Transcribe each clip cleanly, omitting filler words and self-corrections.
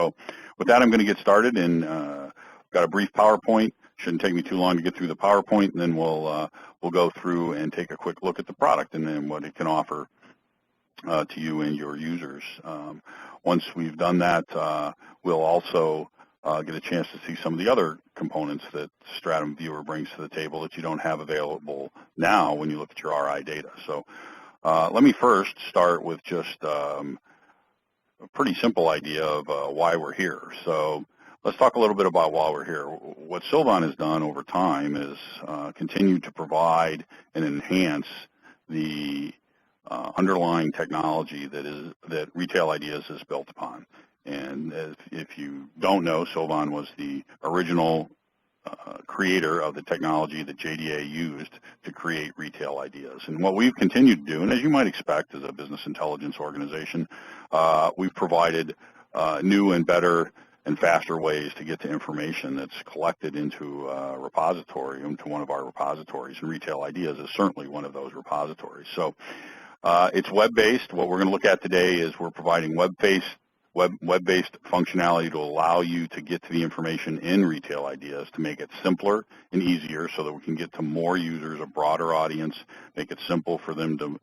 So with that, I'm going to get started, and got a brief PowerPoint. Shouldn't take me too long to get through the PowerPoint, and then we'll go through and take a quick look at the product and then what it can offer to you and your users. Once we've done that, we'll also get a chance to see some of the other components that Stratum Viewer brings to the table that you don't have available now when you look at your RI data. So let me first start with just a pretty simple idea of why we're here. So let's talk a little bit about why we're here. What Sylvan has done over time is continue to provide and enhance the underlying technology that Retail Ideas is built upon. And if you don't know, Sylvan was the original creator of the technology that JDA used to create Retail Ideas. And what we've continued to do, and as you might expect as a business intelligence organization, we've provided new and better and faster ways to get to information that's collected into a repository, into one of our repositories, and Retail Ideas is certainly one of those repositories. So it's web-based. What we're going to look at today is we're providing web-based functionality to allow you to get to the information in Retail Ideas to make it simpler and easier so that we can get to more users, a broader audience, make it simple for them to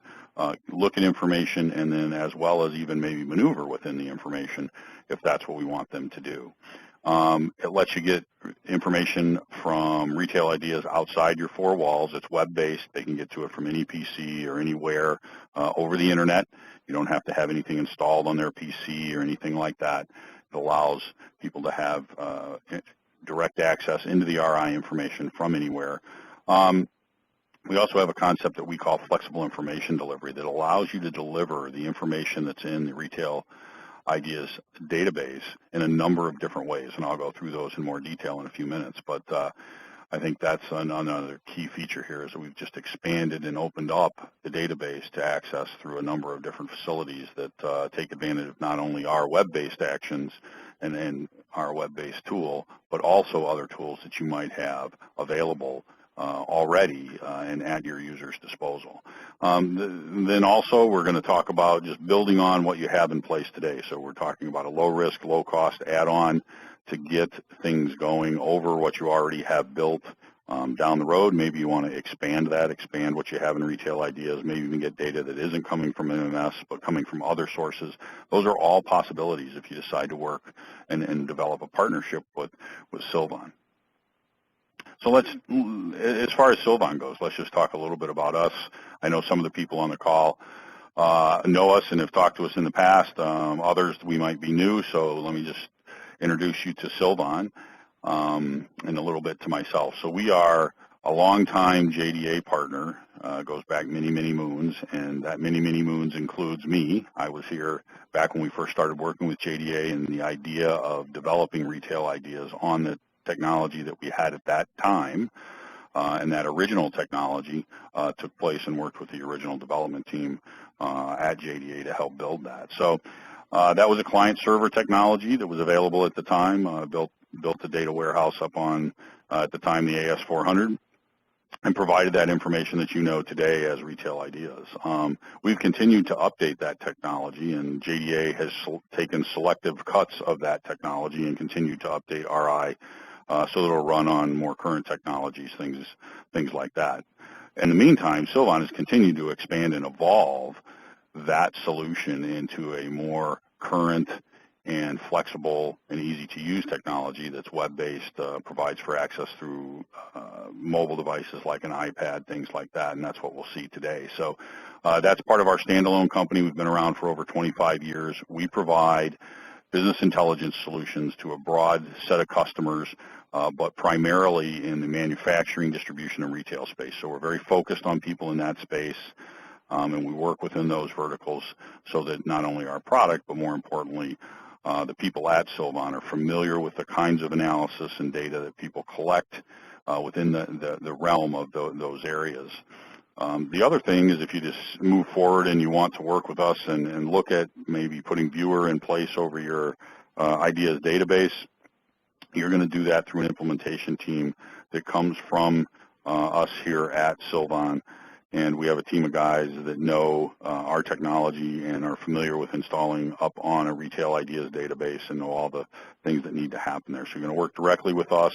look at information and then as well as even maybe maneuver within the information if that's what we want them to do. It lets you get information from Retail Ideas outside your four walls. It's web-based. They can get to it from any PC or anywhere over the internet. You don't have to have anything installed on their PC or anything like that. It allows people to have direct access into the RI information from anywhere. We also have a concept that we call flexible information delivery that allows you to deliver the information that's in the Retail Ideas database in a number of different ways, and I'll go through those in more detail in a few minutes. But I think that's another key feature here is that we've just expanded and opened up the database to access through a number of different facilities that take advantage of not only our web-based actions and our web-based tool, but also other tools that you might have available already and at your user's disposal. Then also we're going to talk about just building on what you have in place today. So we're talking about a low-risk, low-cost add-on to get things going over what you already have built down the road. Maybe you want to expand that, expand what you have in Retail Ideas, maybe even get data that isn't coming from MMS but coming from other sources. Those are all possibilities if you decide to work and develop a partnership with Sylvan. So let's, as far as Sylvan goes, let's just talk a little bit about us. I know some of the people on the call know us and have talked to us in the past. Others, we might be new, so let me just introduce you to Sylvan and a little bit to myself. So we are a longtime JDA partner, goes back many, many moons, and that many, many moons includes me. I was here back when we first started working with JDA and the idea of developing Retail Ideas on the technology that we had at that time, and that original technology took place and worked with the original development team at JDA to help build that. So that was a client-server technology that was available at the time, built the data warehouse up on, at the time, the AS400, and provided that information that you know today as Retail Ideas. We've continued to update that technology, and JDA has taken selective cuts of that technology and continued to update RI so that it'll run on more current technologies, things like that. In the meantime, Sylvan has continued to expand and evolve that solution into a more current and flexible and easy-to-use technology that's web-based, provides for access through mobile devices like an iPad, things like that, and that's what we'll see today. So that's part of our standalone company. We've been around for over 25 years. We provide business intelligence solutions to a broad set of customers, but primarily in the manufacturing, distribution, and retail space. So we're very focused on people in that space, and we work within those verticals so that not only our product, but more importantly, the people at Sylvan are familiar with the kinds of analysis and data that people collect within the realm of those areas. The other thing is if you just move forward and you want to work with us and look at maybe putting Viewer in place over your Ideas database, you're going to do that through an implementation team that comes from us here at Sylvan. and we have a team of guys that know our technology and are familiar with installing up on a Retail Ideas database and know all the things that need to happen there. So you're going to work directly with us.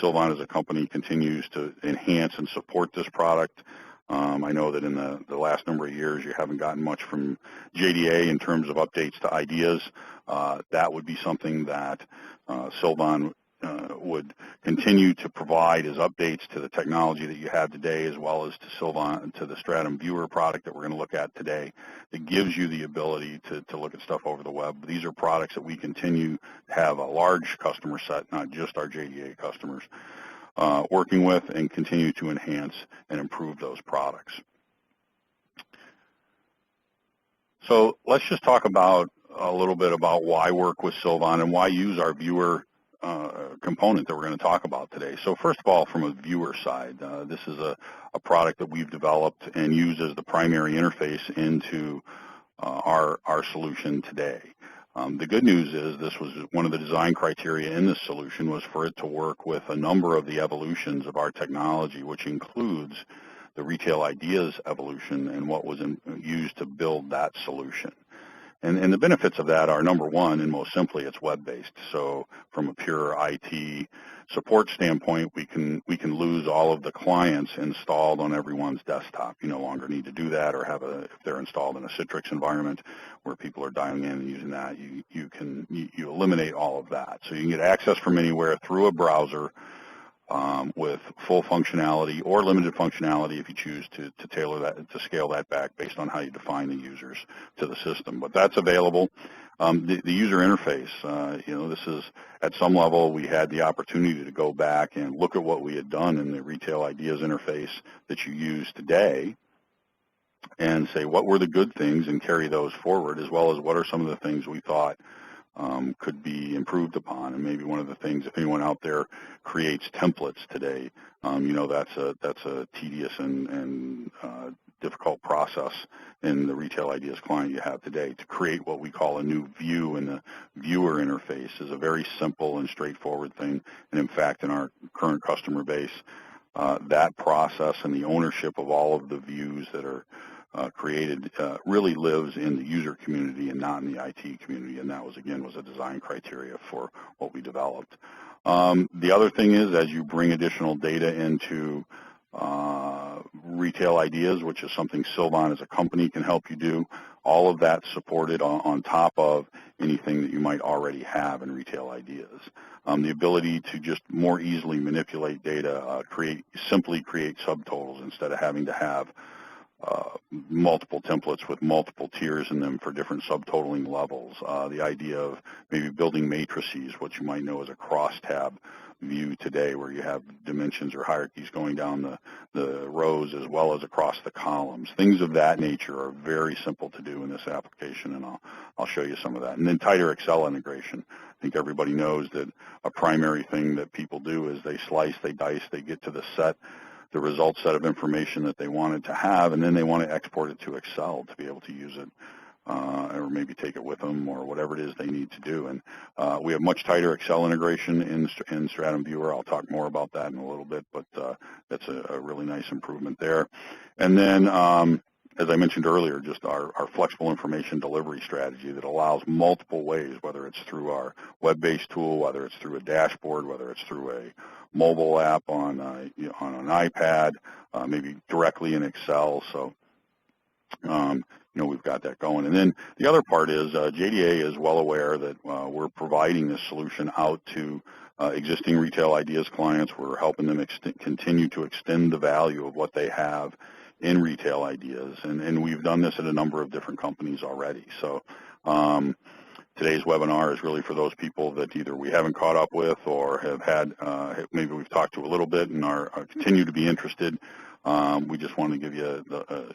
Sylvan as a company continues to enhance and support this product. I know that in the last number of years you haven't gotten much from JDA in terms of updates to ideas. That would be something that Sylvan would continue to provide as updates to the technology that you have today, as well as to Sylvan, to the Stratum Viewer product that we're going to look at today, that gives you the ability to look at stuff over the web. These are products that we continue to have a large customer set, not just our JDA customers, working with, and continue to enhance and improve those products. So let's just talk about a little bit about why work with Sylvan and why use our viewer component that we're going to talk about today. So first of all, from a viewer side, this is a product that we've developed and use as the primary interface into our solution today. The good news is this was one of the design criteria in this solution was for it to work with a number of the evolutions of our technology, which includes the Retail Ideas evolution and what was used to build that solution. And the benefits of that are, number one, and most simply, it's web-based. So from a pure IT support standpoint, we can lose all of the clients installed on everyone's desktop. You no longer need to do that, or if they're installed in a Citrix environment where people are dialing in and using that, you eliminate all of that. So you can get access from anywhere through a browser with full functionality or limited functionality if you choose to tailor that, to scale that back based on how you define the users to the system. But that's available. The user interface, this is, at some level, we had the opportunity to go back and look at what we had done in the Retail Ideas interface that you use today and say what were the good things and carry those forward, as well as what are some of the things we thought could be improved upon. And maybe one of the things, if anyone out there creates templates today, that's a tedious and difficult process in the Retail Ideas client you have today. To create what we call a new view in the viewer interface is a very simple and straightforward thing. And in fact, in our current customer base, that process and the ownership of all of the views that are created really lives in the user community and not in the IT community, and that was a design criteria for what we developed. The other thing is, as you bring additional data into Retail Ideas, which is something Sylvan as a company can help you do, all of that supported on top of anything that you might already have in Retail Ideas. The ability to just more easily manipulate data, simply create subtotals instead of having to have multiple templates with multiple tiers in them for different subtotaling levels. The idea of maybe building matrices, what you might know as a crosstab view today, where you have dimensions or hierarchies going down the rows as well as across the columns. Things of that nature are very simple to do in this application, and I'll show you some of that. And then tighter Excel integration. I think everybody knows that a primary thing that people do is they slice, they dice, they get to the result set of information that they wanted to have, and then they want to export it to Excel to be able to use it, or maybe take it with them, or whatever it is they need to do. And we have much tighter Excel integration in Stratum Viewer. I'll talk more about that in a little bit, but that's a really nice improvement there. And then, as I mentioned earlier, just our flexible information delivery strategy that allows multiple ways, whether it's through our web-based tool, whether it's through a dashboard, whether it's through a mobile app on an iPad, maybe directly in Excel. So, we've got that going. And then the other part is JDA is well aware that we're providing this solution out to existing Retail Ideas clients. We're helping them continue to extend the value of what they have in Retail Ideas, and we've done this at a number of different companies already. So today's webinar is really for those people that either we haven't caught up with or have had, maybe we've talked to a little bit and are continue to be interested. We just want to give you,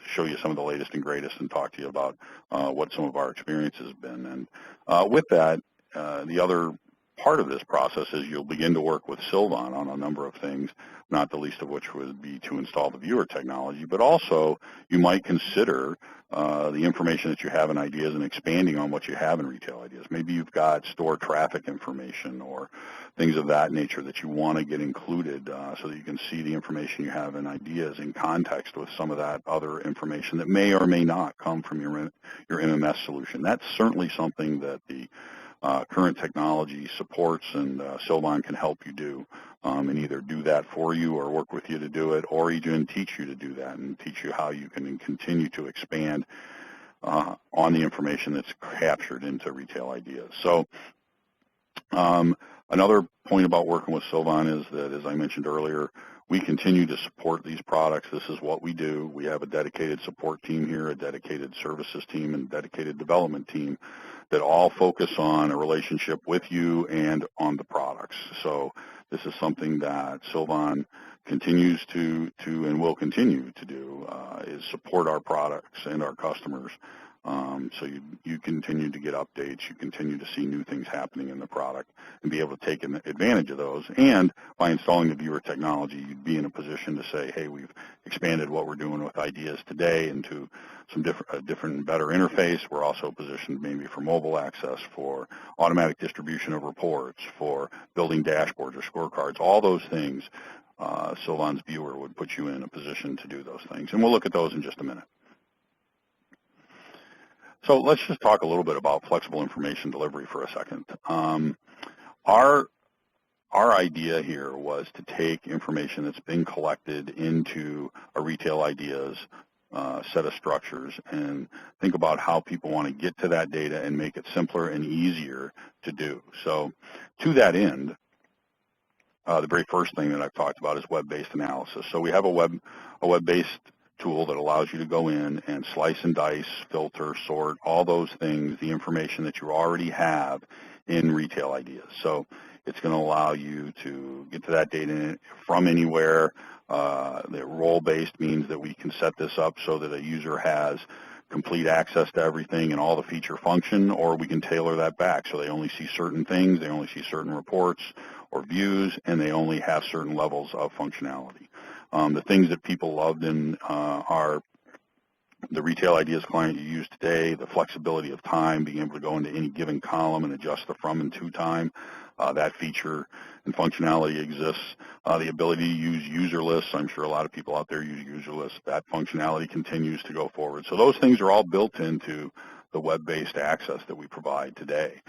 show you some of the latest and greatest and talk to you about what some of our experience has been. And with that, the other part of this process is you'll begin to work with Sylvan on a number of things, not the least of which would be to install the viewer technology, but also you might consider the information that you have in Ideas and expanding on what you have in Retail Ideas. Maybe you've got store traffic information or things of that nature that you want to get included so that you can see the information you have in Ideas in context with some of that other information that may or may not come from your MMS solution. That's certainly something that the current technology supports, and Sylvan can help you do, and either do that for you or work with you to do it, or even teach you to do that and teach you how you can continue to expand on the information that's captured into Retail Ideas. So another point about working with Sylvan is that, as I mentioned earlier, we continue to support these products. This is what we do. We have a dedicated support team here, a dedicated services team, and a dedicated development team that all focus on a relationship with you and on the products. So this is something that Sylvan continues to and will continue to do, is support our products and our customers. So you continue to get updates, you continue to see new things happening in the product and be able to take advantage of those. And by installing the viewer technology, you'd be in a position to say, hey, we've expanded what we're doing with Ideas today into some different and better interface. We're also positioned maybe for mobile access, for automatic distribution of reports, for building dashboards or scorecards, all those things. Sylvan's viewer would put you in a position to do those things. And we'll look at those in just a minute. So let's just talk a little bit about flexible information delivery for a second. Our idea here was to take information that's been collected into a Retail Ideas set of structures and think about how people want to get to that data and make it simpler and easier to do. So to that end, the very first thing that I've talked about is web-based analysis. So we have a web-based tool that allows you to go in and slice and dice, filter, sort, all those things, the information that you already have in Retail Ideas. So it's going to allow you to get to that data from anywhere. The role-based means that we can set this up so that a user has complete access to everything and all the feature function, or we can tailor that back so they only see certain things, they only see certain reports or views, and they only have certain levels of functionality. The things that people loved in the Retail Ideas client you use today, the flexibility of time, being able to go into any given column and adjust the from and to time, that feature and functionality exists. The ability to use user lists, I'm sure a lot of people out there use user lists, that functionality continues to go forward. So those things are all built into the web-based access that we provide today.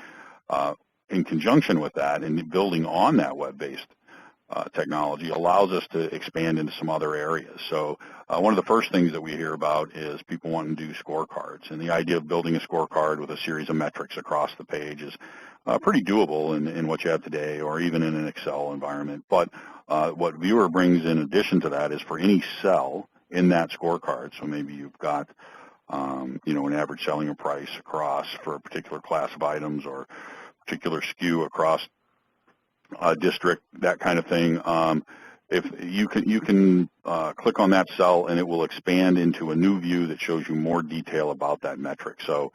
In conjunction with that and building on that web-based technology allows us to expand into some other areas. So one of the first things that we hear about is people wanting to do scorecards. And the idea of building a scorecard with a series of metrics across the page is pretty doable in what you have today or even in an Excel environment. But what Viewer brings in addition to that is for any cell in that scorecard, so maybe you've got an average selling price across for a particular class of items or particular SKU across district, that kind of thing. If you can click on that cell and it will expand into a new view that shows you more detail about that metric. So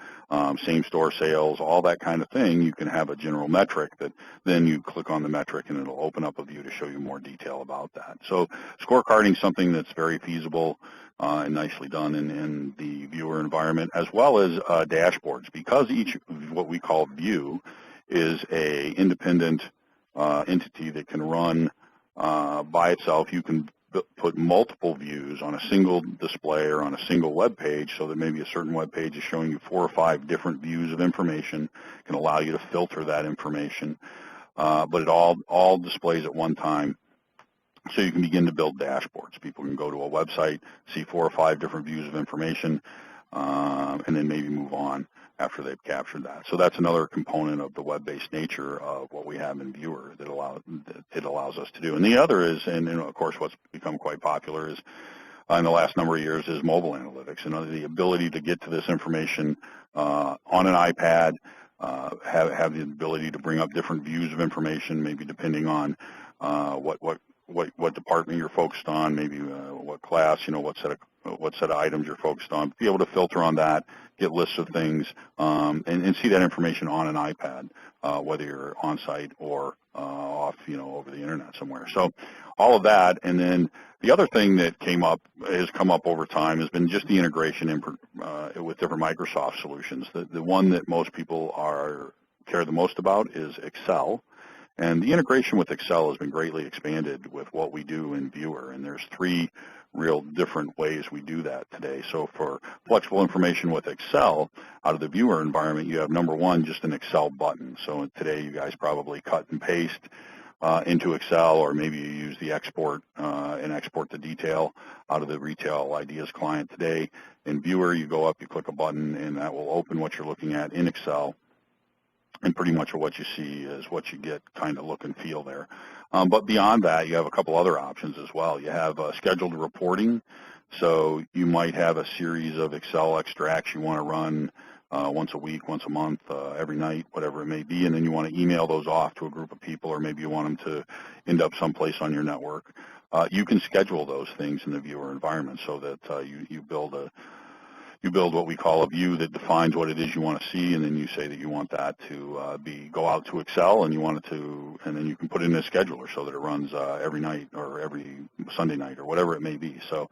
same store sales, all that kind of thing, you can have a general metric that then you click on the metric and it'll open up a view to show you more detail about that. So scorecarding is something that's very feasible and nicely done in the viewer environment, as well as dashboards, because each what we call view is a independent entity that can run by itself. You can put multiple views on a single display or on a single web page, so that maybe a certain web page is showing you 4 or 5 different views of information, can allow you to filter that information, but it all displays at one time. So you can begin to build dashboards. People can go to a website, see 4 or 5 different views of information, and then maybe move on after they've captured that. So that's another component of the web-based nature of what we have in Viewer that it allows us to do. And the other is, and of course what's become quite popular is in the last number of years, is mobile analytics, and the ability to get to this information on an iPad, have the ability to bring up different views of information, maybe depending on what what department you're focused on, maybe what class, what set of items you're focused on. Be able to filter on that, get lists of things, and see that information on an iPad, whether you're on site or off, over the internet somewhere. So all of that, and then the other thing that has come up over time has been just the integration with different Microsoft solutions. The one that most people care the most about is Excel. And the integration with Excel has been greatly expanded with what we do in Viewer, and there's 3 real different ways we do that today. So for flexible information with Excel, out of the Viewer environment, you have number 1, just an Excel button. So today you guys probably cut and paste into Excel, or maybe you use the export and export the detail out of the Retail Ideas client today. In Viewer, you go up, you click a button, and that will open what you're looking at in Excel. And pretty much what you see is what you get, kind of look and feel there. But beyond that, you have a couple other options as well. You have scheduled reporting. So you might have a series of Excel extracts you want to run once a week, once a month, every night, whatever it may be, and then you want to email those off to a group of people, or maybe you want them to end up someplace on your network. You can schedule those things in the Viewer environment so that you build what we call a view that defines what it is you want to see, and then you say that you want that to go out to Excel, and and then you can put it in a scheduler so that it runs every night or every Sunday night or whatever it may be. So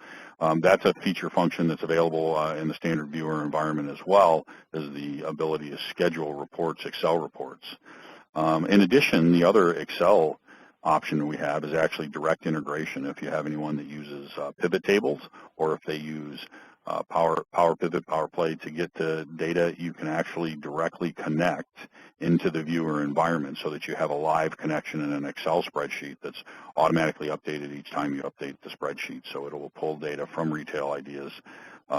that's a feature function that's available in the standard Viewer environment, as well as the ability to schedule reports, Excel reports. In addition, the other Excel option we have is actually direct integration. If you have anyone that uses pivot tables, or if they use Power Pivot, Power Play to get the data, you can actually directly connect into the Viewer environment so that you have a live connection in an Excel spreadsheet that's automatically updated each time you update the spreadsheet. So it will pull data from Retail Ideas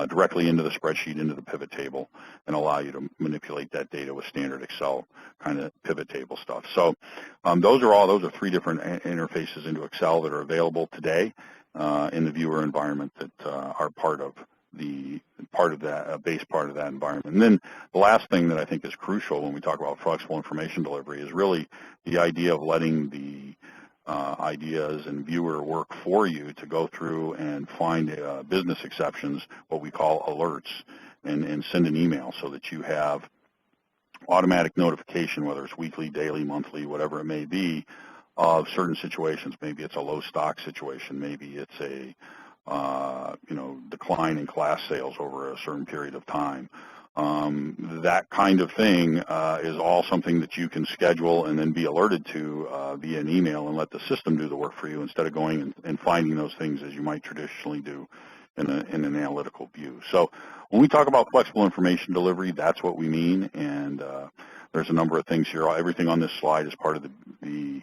directly into the spreadsheet, into the pivot table, and allow you to manipulate that data with standard Excel kind of pivot table stuff. So those are 3 different interfaces into Excel that are available today in the Viewer environment that are part of that base part of that environment. And then the last thing that I think is crucial when we talk about flexible information delivery is really the idea of letting the ideas and Viewer work for you to go through and find business exceptions, what we call alerts, and send an email so that you have automatic notification, whether it's weekly, daily, monthly, whatever it may be, of certain situations. Maybe it's a low stock situation. Maybe it's a decline in class sales over a certain period of time. That kind of thing is all something that you can schedule and then be alerted to via an email, and let the system do the work for you instead of going and finding those things as you might traditionally do in an analytical view. So when we talk about flexible information delivery, that's what we mean, and there's a number of things here. Everything on this slide is part of the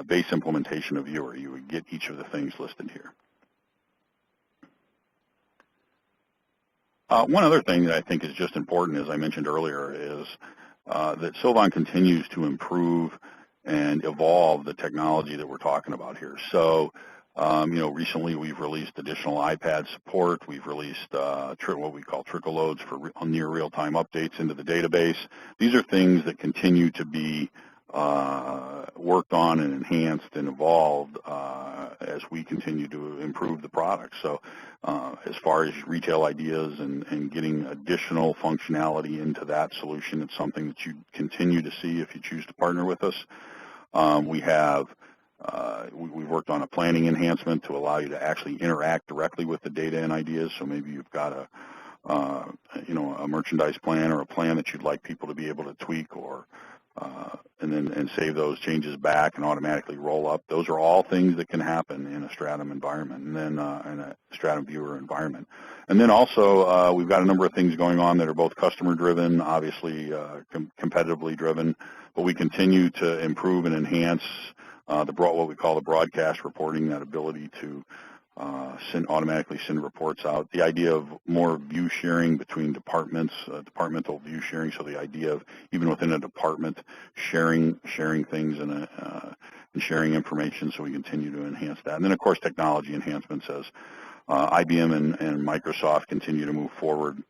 base implementation of Viewer. You would get each of the things listed here. One other thing that I think is just important, as I mentioned earlier, is that Sylvan continues to improve and evolve the technology that we're talking about here. So, recently we've released additional iPad support. We've released what we call trickle loads for near real-time updates into the database. These are things that continue to be worked on and enhanced and evolved as we continue to improve the product. So as far as Retail Ideas and getting additional functionality into that solution, it's something that you continue to see if you choose to partner with us. We've worked on a planning enhancement to allow you to actually interact directly with the data and ideas. So maybe you've got a merchandise plan or a plan that you'd like people to be able to tweak or and save those changes back and automatically roll up. Those are all things that can happen in a Stratum environment, and then in a Stratum Viewer environment. And then also we've got a number of things going on that are both customer driven, obviously competitively driven, but we continue to improve and enhance what we call the broadcast reporting, that ability to automatically send reports out. The idea of more view sharing between departments, departmental view sharing. So the idea of even within a department sharing things and sharing information. So we continue to enhance that. And then of course technology enhancements as IBM and Microsoft continue to move forward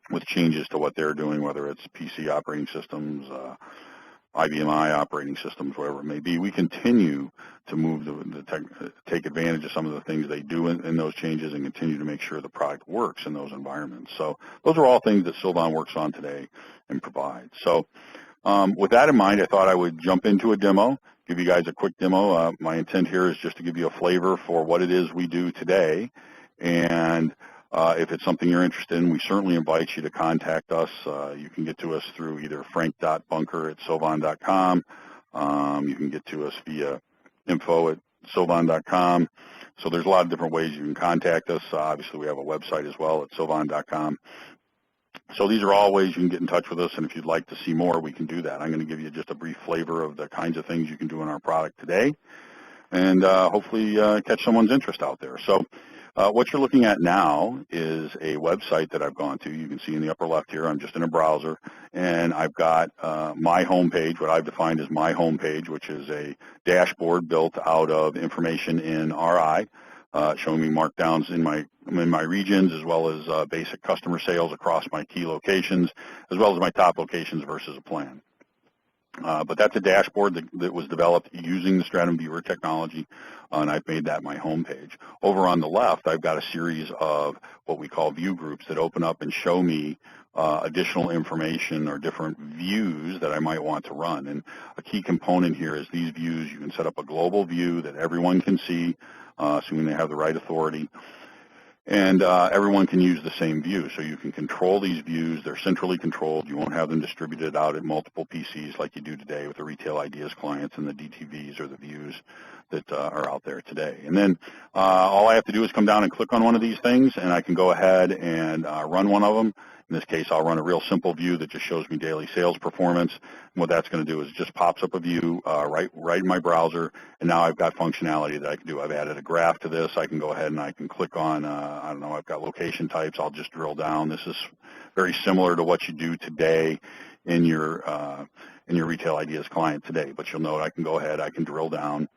with changes to what they're doing, whether it's PC operating systems, IBM I operating systems, whatever it may be. We continue to move take advantage of some of the things they do in those changes and continue to make sure the product works in those environments. So those are all things that Sylvan works on today and provides. So with that in mind, I thought I would jump into a demo, give you guys a quick demo. My intent here is just to give you a flavor for what it is we do today. And if it's something you're interested in, we certainly invite you to contact us. You can get to us through either frank.bunker@sylvan.com. You can get to us via info@sylvan.com. So there's a lot of different ways you can contact us. Obviously, we have a website as well at sylvan.com. So these are all ways you can get in touch with us, and if you'd like to see more, we can do that. I'm going to give you just a brief flavor of the kinds of things you can do in our product today, and hopefully catch someone's interest out there. So what you're looking at now is a website that I've gone to. You can see in the upper left here, I'm just in a browser, and I've got my homepage, what I've defined as my homepage, which is a dashboard built out of information in RI, showing me markdowns in my regions, as well as basic customer sales across my key locations, as well as my top locations versus a plan. But that's a dashboard that was developed using the Stratum Viewer technology, and I've made that my homepage. Over on the left, I've got a series of what we call view groups that open up and show me additional information or different views that I might want to run. And a key component here is these views. You can set up a global view that everyone can see, assuming they have the right authority. And everyone can use the same view, so you can control these views. They're centrally controlled. You won't have them distributed out at multiple PCs like you do today with the Retail Ideas clients and the DTVs or the views that are out there today. And then all I have to do is come down and click on one of these things, and I can go ahead and run one of them. In this case, I'll run a real simple view that just shows me daily sales performance. And what that's going to do is it just pops up a view right in my browser, and now I've got functionality that I can do. I've added a graph to this. I can go ahead and I can click on, I don't know, I've got location types. I'll just drill down. This is very similar to what you do today in your Retail Ideas client today. But you'll note I can go ahead, I can drill down.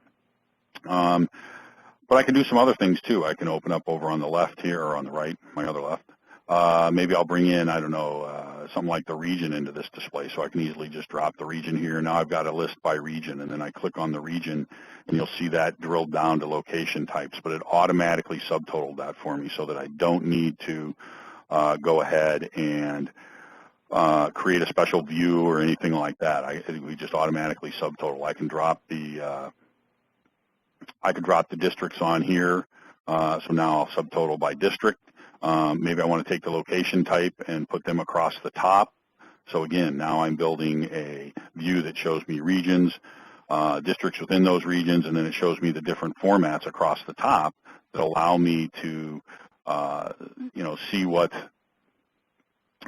But I can do some other things too. I can open up over on the left here, or on the right, my other left. Maybe I'll bring in, I don't know, something like the region into this display, so I can easily just drop the region here. Now I've got a list by region, and then I click on the region, and you'll see that drilled down to location types, but it automatically subtotaled that for me so that I don't need to go ahead and create a special view or anything like that. We just automatically subtotal. I can drop the districts on here, so now I'll subtotal by district. Maybe I want to take the location type and put them across the top. So again, now I'm building a view that shows me regions, districts within those regions, and then it shows me the different formats across the top that allow me to, see what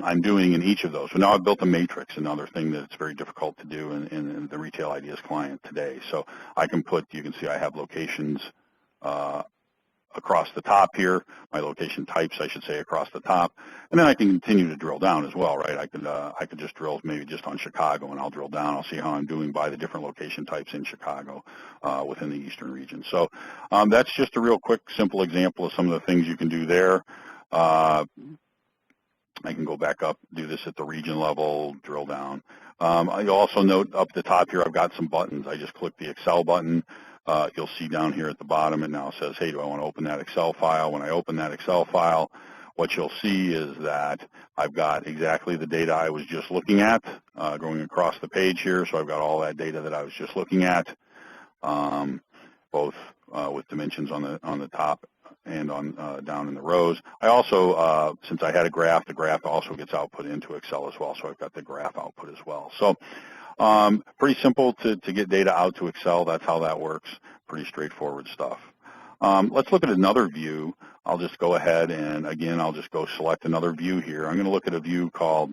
I'm doing in each of those. So now I've built a matrix, another thing that it's very difficult to do in the Retail Ideas client today. So I can you can see I have locations across the top here, my location types, I should say, across the top, and then I can continue to drill down as well, right? I could just drill maybe just on Chicago, and I'll drill down. I'll see how I'm doing by the different location types in Chicago within the Eastern region. So that's just a real quick, simple example of some of the things you can do there. I can go back up, do this at the region level, drill down. You'll also note up the top here, I've got some buttons. I just click the Excel button. You'll see down here at the bottom, it now says, hey, do I want to open that Excel file? When I open that Excel file, what you'll see is that I've got exactly the data I was just looking at going across the page here. So I've got all that data that I was just looking at, both with dimensions on the top and on down in the rows. I also, since I had a graph, the graph also gets output into Excel as well. So I've got the graph output as well. So pretty simple to get data out to Excel. That's how that works. Pretty straightforward stuff. Let's look at another view. I'll just go ahead and, again, I'll just go select another view here. I'm going to look at a view called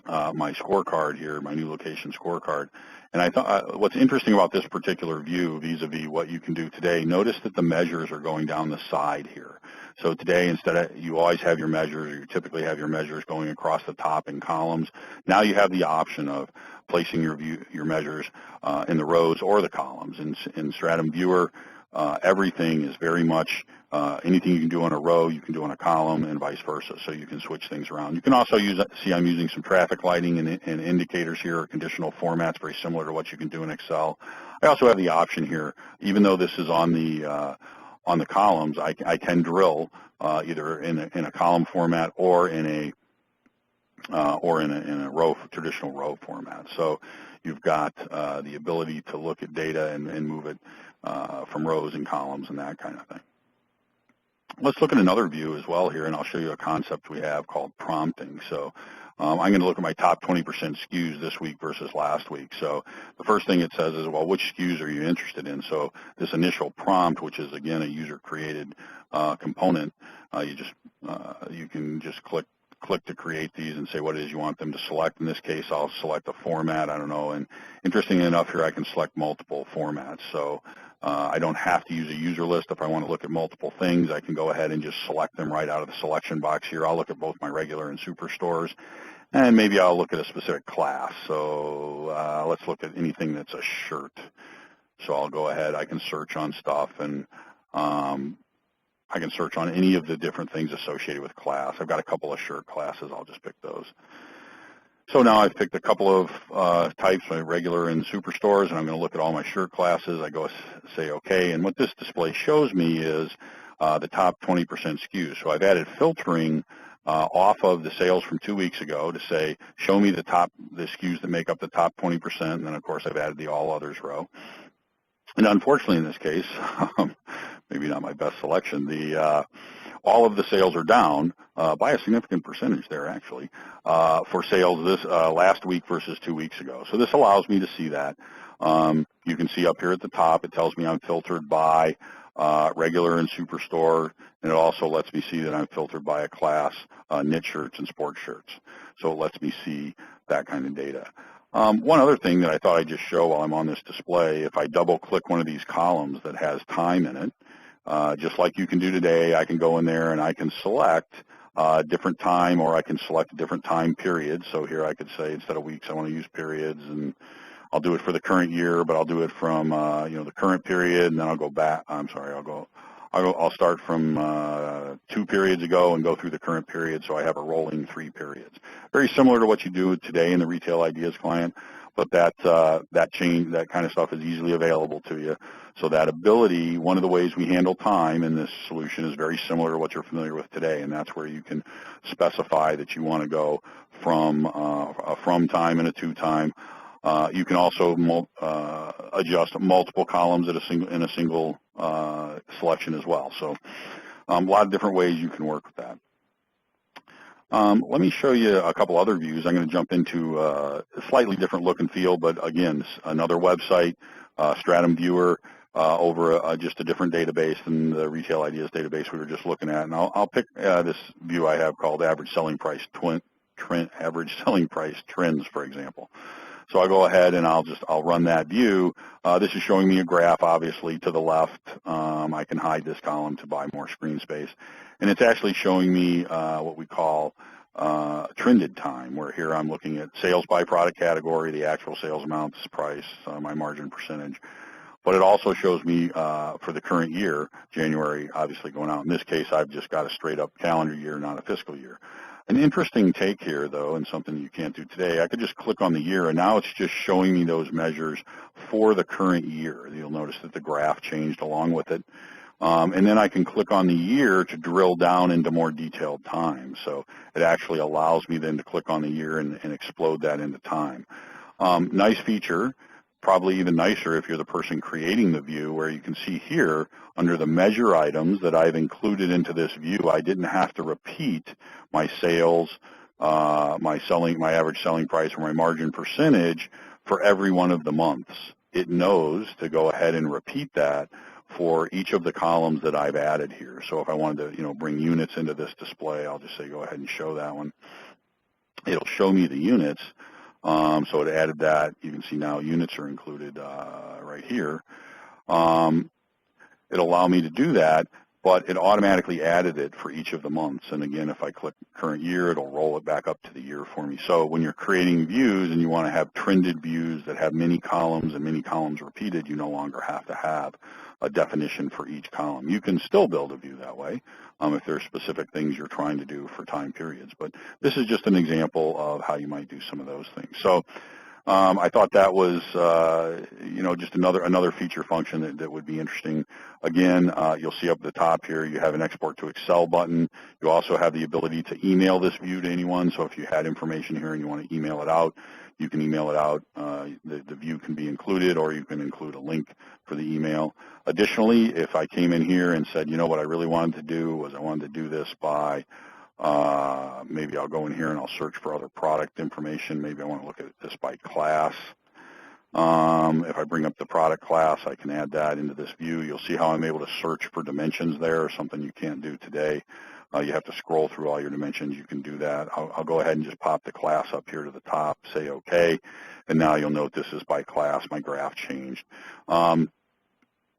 my scorecard here, my new location scorecard. And I thought what's interesting about this particular view vis-a-vis what you can do today, notice that the measures are going down the side here. So today, instead of, you always have your measures, or you typically have your measures going across the top in columns. Now you have the option of placing your measures in the rows or the columns. In Stratum Viewer, everything is very much anything you can do on a row, you can do on a column, and vice versa. So you can switch things around. You can also see I'm using some traffic lighting and indicators here, or conditional formats, very similar to what you can do in Excel. I also have the option here, even though this is on the columns, I can drill either in a column format or in a row, traditional row format. So you've got the ability to look at data and move it from rows and columns and that kind of thing. Let's look at another view as well here, and I'll show you a concept we have called prompting. So I'm going to look at my top 20% SKUs this week versus last week. So the first thing it says is, well, which SKUs are you interested in? So this initial prompt, which is, again, a user-created component, you can just click to create these and say what it is you want them to select. In this case, I'll select a format, I don't know, and interestingly enough here, I can select multiple formats. So I don't have to use a user list. If I want to look at multiple things, I can go ahead and just select them right out of the selection box here. I'll look at both my regular and superstores, and maybe I'll look at a specific class. So let's look at anything that's a shirt. So I'll go ahead, I can search on stuff, and I can search on any of the different things associated with class. I've got a couple of shirt classes. I'll just pick those. So now I've picked a couple of types, my regular and superstores, and I'm going to look at all my shirt classes. I go say OK, and what this display shows me is the top 20% SKUs. So I've added filtering off of the sales from 2 weeks ago to say, show me the SKUs that make up the top 20%, and then of course I've added the all others row. And unfortunately in this case, maybe not my best selection, all of the sales are down by a significant percentage there, actually, for sales this last week versus 2 weeks ago. So this allows me to see that. You can see up here at the top, it tells me I'm filtered by regular and superstore, and it also lets me see that I'm filtered by a class, knit shirts and sport shirts. So it lets me see that kind of data. One other thing that I thought I'd just show while I'm on this display, if I double-click one of these columns that has time in it, just like you can do today, I can go in there and I can select different time, or I can select a different time period. So here I could say instead of weeks, I want to use periods, and I'll do it for the current year, but I'll do it from the current period, and then I'll go back. I'll start from 2 periods ago and go through the current period, so I have a rolling 3 periods. Very similar to what you do today in the Retail Ideas client, but that kind of stuff is easily available to you. So that ability, one of the ways we handle time in this solution is very similar to what you're familiar with today, and that's where you can specify that you want to go from a from time and a to time. You can also adjust multiple columns in a single selection as well. So a lot of different ways you can work with that. Let me show you a couple other views. I'm going to jump into a slightly different look and feel, but again, another website, Stratum Viewer, over just a different database than the Retail Ideas database we were just looking at. And I'll pick this view I have called Average Selling Price Trends, for example. So I'll go ahead and I'll run that view. This is showing me a graph, obviously, to the left. I can hide this column to buy more screen space. And it's actually showing me what we call trended time, where here I'm looking at sales by product category, the actual sales amounts, price, my margin percentage. But it also shows me for the current year, January, obviously going out. In this case, I've just got a straight-up calendar year, not a fiscal year. An interesting take here, though, and something you can't do today, I could just click on the year, and now it's just showing me those measures for the current year. You'll notice that the graph changed along with it. And then I can click on the year to drill down into more detailed time. So it actually allows me then to click on the year and explode that into time. Nice feature. Probably even nicer if you're the person creating the view, where you can see here under the measure items that I've included into this view, I didn't have to repeat my sales, my average selling price, or my margin percentage for every one of the months. It knows to go ahead and repeat that for each of the columns that I've added here. So if I wanted to, bring units into this display, I'll just say go ahead and show that one. It'll show me the units. So it added that. You can see now units are included right here. It'll allow me to do that, but it automatically added it for each of the months. And again, if I click current year, it'll roll it back up to the year for me. So when you're creating views and you want to have trended views that have many columns and many columns repeated, you no longer have to have a definition for each column. You can still build a view that way if there are specific things you're trying to do for time periods. But this is just an example of how you might do some of those things. So I thought that was, just another feature function that would be interesting. Again, you'll see up at the top here, you have an export to Excel button. You also have the ability to email this view to anyone. So if you had information here and you want to email it out, you can email it out. The view can be included, or you can include a link for the email. Additionally, if I came in here and said, you know, what I really wanted to do was I wanted to do this by maybe I'll go in here and I'll search for other product information. Maybe I want to look at this by class. If I bring up the product class, I can add that into this view. You'll see how I'm able to search for dimensions there, something you can't do today. You have to scroll through all your dimensions. You can do that. I'll go ahead and just pop the class up here to the top, say OK, and now you'll note this is by class. My graph changed.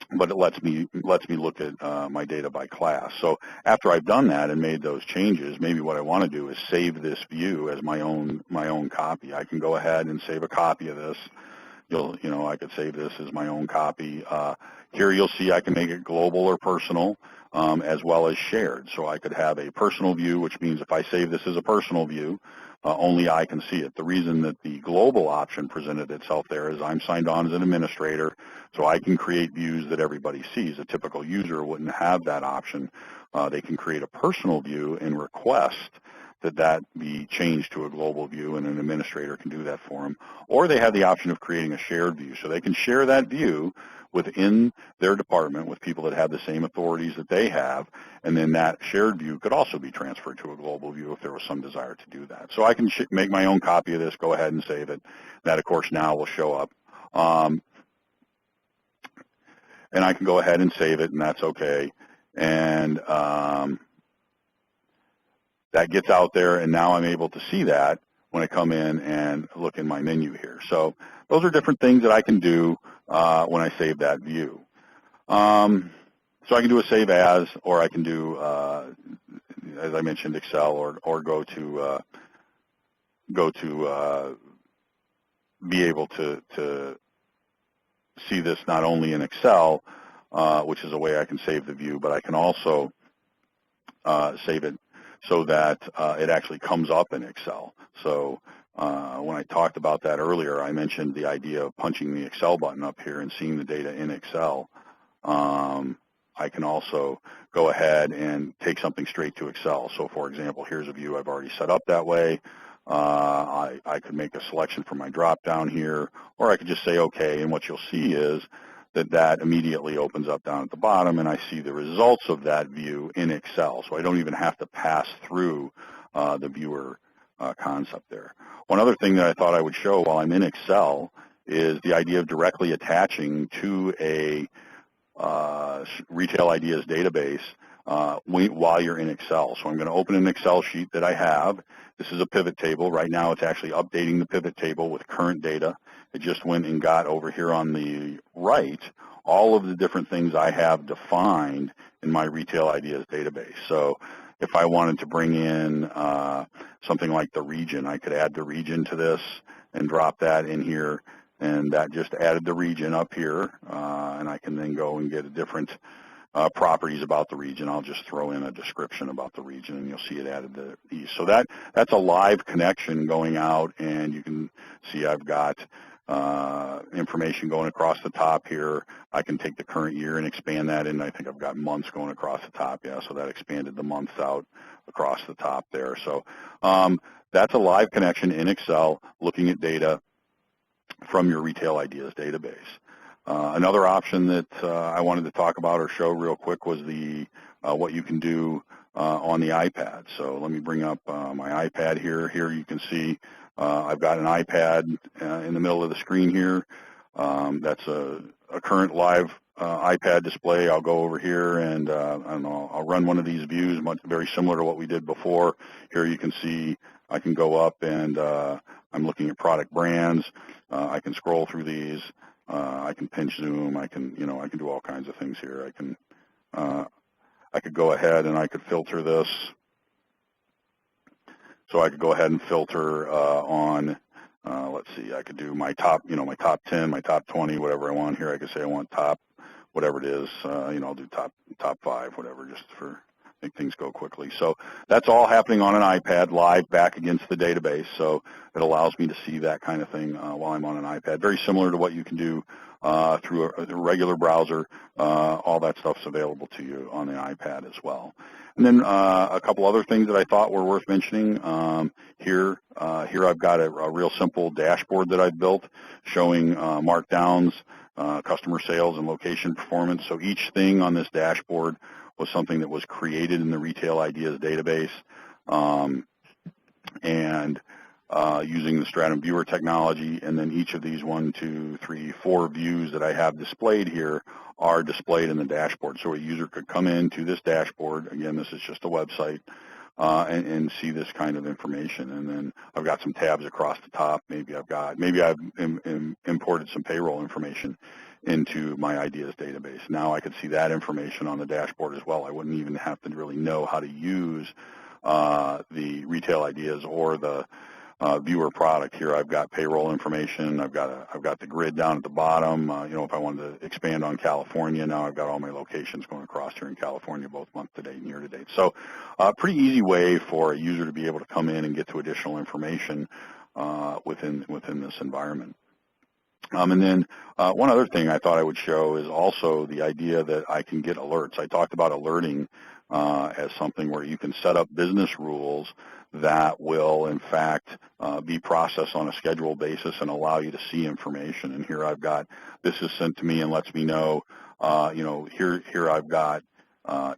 But it lets me look at my data by class. So after I've done that and made those changes, maybe what I want to do is save this view as my own copy. I can go ahead and save a copy of this. I could save this as my own copy. Here you'll see I can make it global or personal, as well as shared. So I could have a personal view, which means if I save this as a personal view, only I can see it. The reason that the global option presented itself there is I'm signed on as an administrator, so I can create views that everybody sees. A typical user wouldn't have that option. They can create a personal view and request that be changed to a global view, and an administrator can do that for them. Or they have the option of creating a shared view, so they can share that view within their department with people that have the same authorities that they have, and then that shared view could also be transferred to a global view if there was some desire to do that. So I can make my own copy of this, go ahead and save it. That, of course, now will show up. And I can go ahead and save it, and that's okay. And that gets out there, and now I'm able to see that when I come in and look in my menu here. So those are different things that I can do when I save that view. So I can do a save as, or I can do, as I mentioned, Excel, or go to be able to see this not only in Excel, which is a way I can save the view, but I can also save it so that it actually comes up in Excel. So when I talked about that earlier, I mentioned the idea of punching the Excel button up here and seeing the data in Excel. I can also go ahead and take something straight to Excel. So for example, here's a view I've already set up that way. I could make a selection from my drop down here, or I could just say OK, and what you'll see is that immediately opens up down at the bottom, and I see the results of that view in Excel. So I don't even have to pass through the viewer concept there. One other thing that I thought I would show while I'm in Excel is the idea of directly attaching to a Retail Ideas database while you're in Excel. So I'm going to open an Excel sheet that I have. This is a pivot table. Right now it's actually updating the pivot table with current data. It just went and got over here on the right all of the different things I have defined in my Retail Ideas database. So if I wanted to bring in something like the region, I could add the region to this and drop that in here, and that just added the region up here, and I can then go and get a different properties about the region. I'll just throw in a description about the region, and you'll see it added to these. So that's a live connection going out, and you can see I've got information going across the top here. I can take the current year and expand that, and I think I've got months going across the top. Yeah, so that expanded the months out across the top there. So that's a live connection in Excel looking at data from your Retail Ideas database. Another option that I wanted to talk about or show real quick was the what you can do on the iPad. So let me bring up my iPad here. Here you can see I've got an iPad in the middle of the screen here. That's a current live iPad display. I'll go over here and I'll run one of these views, very similar to what we did before. Here you can see I can go up and I'm looking at product brands. I can scroll through these. I can pinch zoom. I can do all kinds of things here. I can I could go ahead and I could filter this. So I could go ahead and filter on, let's see, I could do my top, my top 10, my top 20, whatever I want here. I could say I want top, whatever it is, I'll do top 5, whatever, just for make things go quickly. So that's all happening on an iPad live back against the database. So it allows me to see that kind of thing while I'm on an iPad. Very similar to what you can do through a regular browser. All that stuff's available to you on the iPad as well. And then a couple other things that I thought were worth mentioning. Here I've got a real simple dashboard that I've built showing markdowns, customer sales, and location performance. So each thing on this dashboard was something that was created in the Retail Ideas database, and using the Stratum Viewer technology. And then each of these 1, 2, 3, 4 views that I have displayed here are displayed in the dashboard. So a user could come into this dashboard. Again, this is just a website, and see this kind of information. And then I've got some tabs across the top. Maybe I've imported some payroll information into my Ideas database. Now I could see that information on the dashboard as well. I wouldn't even have to really know how to use the Retail Ideas or the viewer product. Here I've got payroll information. I've got the grid down at the bottom. If I wanted to expand on California, now I've got all my locations going across here in California, both month to date and year to date. So pretty easy way for a user to be able to come in and get to additional information within this environment. And then one other thing I thought I would show is also the idea that I can get alerts. I talked about alerting as something where you can set up business rules that will, in fact, be processed on a scheduled basis and allow you to see information. And here I've got, this is sent to me and lets me know, here I've got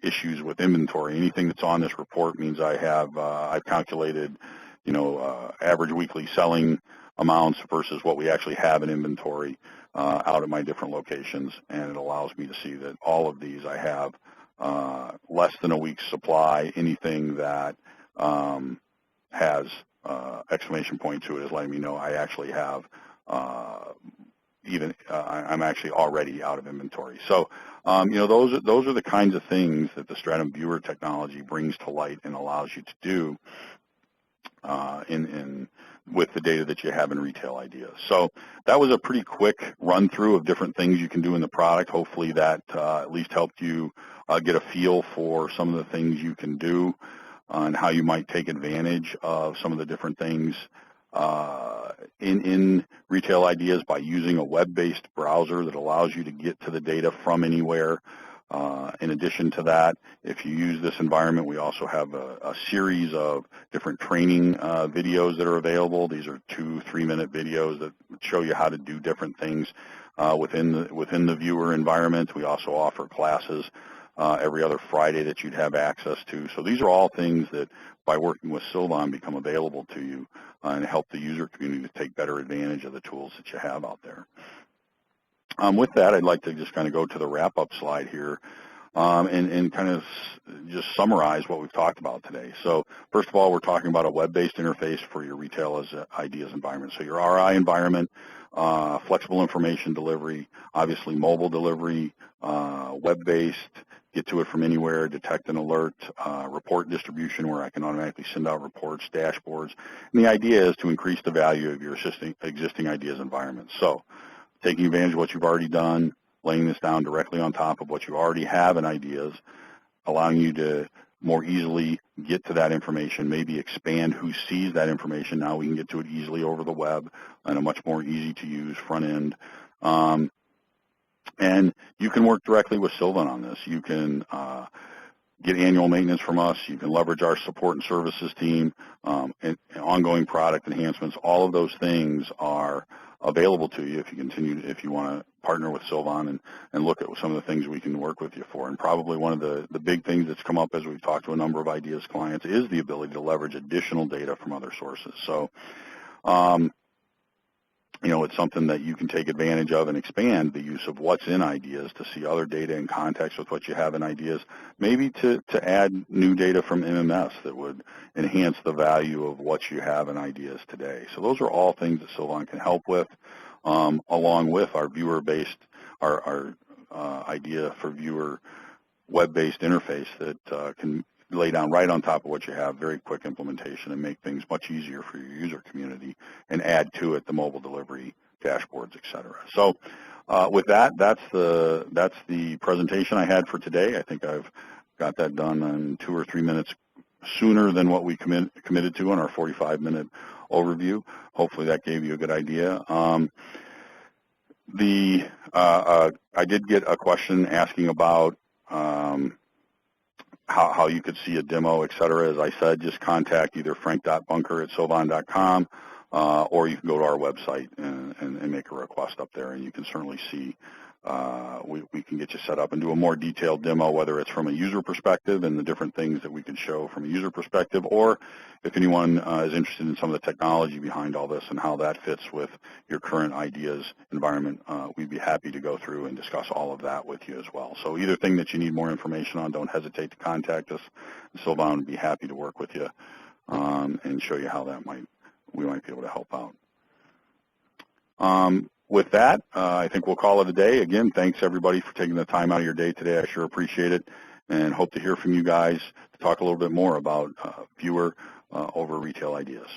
issues with inventory. Anything that's on this report means I've calculated, average weekly selling amounts versus what we actually have in inventory out at my different locations, and it allows me to see that all of these I have less than a week's supply. Anything that has exclamation point to it is letting me know I actually have I'm actually already out of inventory. So those are the kinds of things that the Stratum Viewer technology brings to light and allows you to do with the data that you have in Retail Ideas. So that was a pretty quick run through of different things you can do in the product. Hopefully that at least helped you get a feel for some of the things you can do and how you might take advantage of some of the different things in Retail Ideas by using a web-based browser that allows you to get to the data from anywhere. In addition to that, if you use this environment, we also have a series of different training videos that are available. These are 2-3 minute videos that show you how to do different things within the viewer environment. We also offer classes every other Friday that you'd have access to. So these are all things that, by working with Sylvan, become available to you and help the user community to take better advantage of the tools that you have out there. With that, I'd like to just kind of go to the wrap-up slide here and kind of just summarize what we've talked about today. So first of all, we're talking about a web-based interface for your Retail Ideas environment. So your RI environment, flexible information delivery, obviously mobile delivery, web-based, get to it from anywhere, detect and alert, report distribution where I can automatically send out reports, dashboards. And the idea is to increase the value of your existing Ideas environment. So taking advantage of what you've already done, laying this down directly on top of what you already have in Ideas, allowing you to more easily get to that information, maybe expand who sees that information. Now we can get to it easily over the web and a much more easy-to-use front end. And you can work directly with Sylvan on this. You can get annual maintenance from us. You can leverage our support and services team, and ongoing product enhancements. All of those things are available to you if you want to partner with Sylvan and look at some of the things we can work with you for. And probably one of the big things that's come up as we've talked to a number of Ideas clients is the ability to leverage additional data from other sources. So, it's something that you can take advantage of and expand the use of what's in Ideas to see other data in context with what you have in Ideas, maybe to add new data from MMS that would enhance the value of what you have in Ideas today. So those are all things that Sylvan can help with, along with our viewer-based, our idea for viewer web-based interface that can lay down right on top of what you have, very quick implementation, and make things much easier for your user community, and add to it the mobile delivery dashboards, et cetera. So with that, that's the presentation I had for today. I think I've got that done in 2 or 3 minutes sooner than what we committed to in our 45-minute overview. Hopefully that gave you a good idea. I did get a question asking about how you could see a demo, et cetera. As I said, just contact either frank.bunker@sovon.com or you can go to our website and make a request up there, and you can certainly see, we can get you set up and do a more detailed demo, whether it's from a user perspective and the different things that we can show from a user perspective, or if anyone is interested in some of the technology behind all this and how that fits with your current ideas environment, we'd be happy to go through and discuss all of that with you as well. So either thing that you need more information on, don't hesitate to contact us. Sovon would be happy to work with you and show you how that we might be able to help out. With that, I think we'll call it a day. Again, thanks everybody for taking the time out of your day today. I sure appreciate it, and hope to hear from you guys to talk a little bit more about Viewer over Retail Ideas.